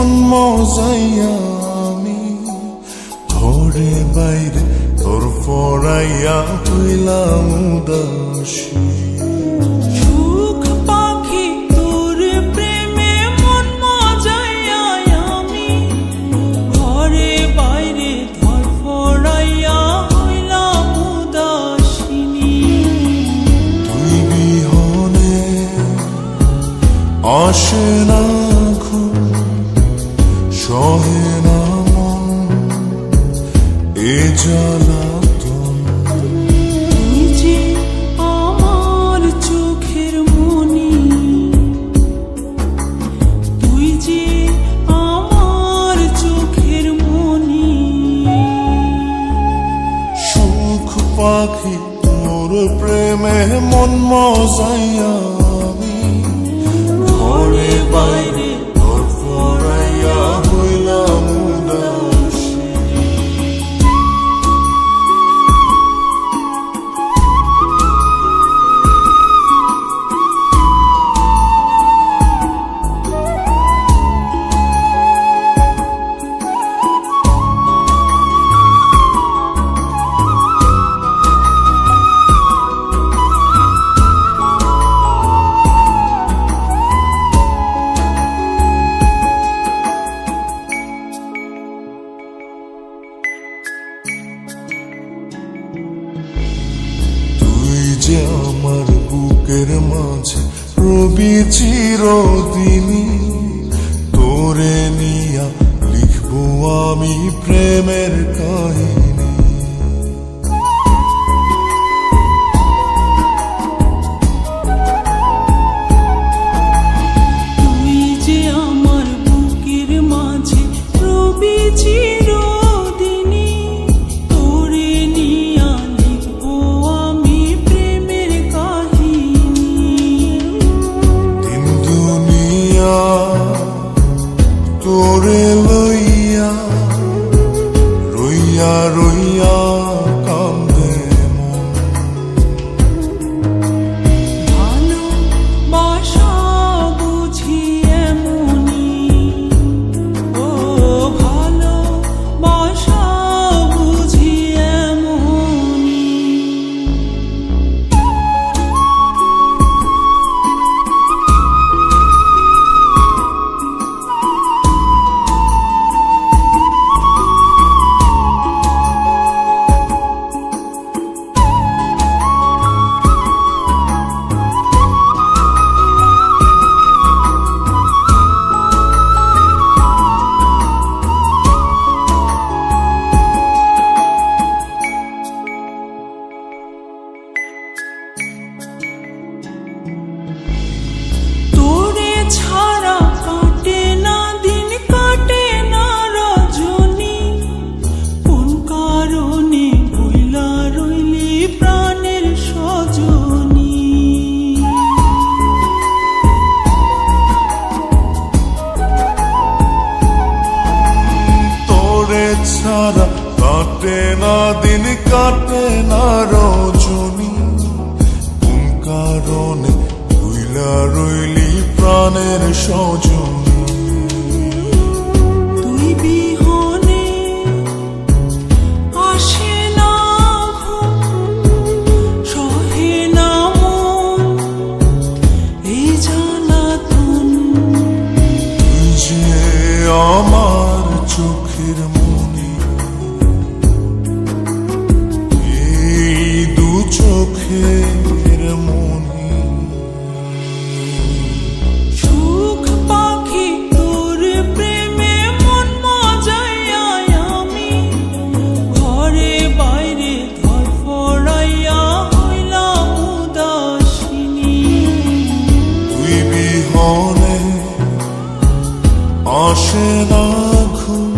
মন মজাইয়া আমি ঘরে বাইরে তোর পড়াইয়া হইলাম উদাসী। সুখ পাখি তোর প্রেমে মন মজাইয়া আমি ঘরে বাইরে তোর পড়াইয়া হইলাম উদাসিনী। তুই বিহনে আসে না ঘুম, সহে না মন এ জ্বালাতন। তুই যে আমার চোখের মনি, তুই যে আমার চোখের মনি। সুখ পাখি তোর প্রেমে মন মজাইয়া আমি ঘরে বাইরে তোর পড়াইয়া হইলাম উদাসী। যে আমার বুকের মাঝে রবি চিরদিনী, তোরে নিয়া লিখবো আমি প্রেমের কাহিনী। তুই যে আমার বুকের মাঝে রবি চিরদিনী, তোরে নিয়া লিখবো আমি প্রেমের কাহিনী। দিন দুনিয়া তোরে লইয়া রইয়া রইয়া কান্দে মন। ভালোবাসা বুঝি এমনি, ও ভালোবাসা বুঝি এমনি। তোরে ছাড়া কাটে না দিন, কাটে না রজনী। কোন কারণে ভুইলা রইলি প্রাণের সজনী। তোরে ছাড়া কাটে না দিন, কাটে না রজনী। কোন কারণে ভুইলা রইলি প্রাণের সজনী। তুই বিহনে আসে না ঘুম, সহে না মন এই জ্বালাতন। তুই যে আমার চোখের মনি, এই দু চোখের মনি। সুখ পাখি তোর প্রেমে মন মজাইয়া আমি ঘরে বাইরে ধর পড়াইয়া হইলাম উদাসিনী। তুই বিহনে আসে না ঘুম,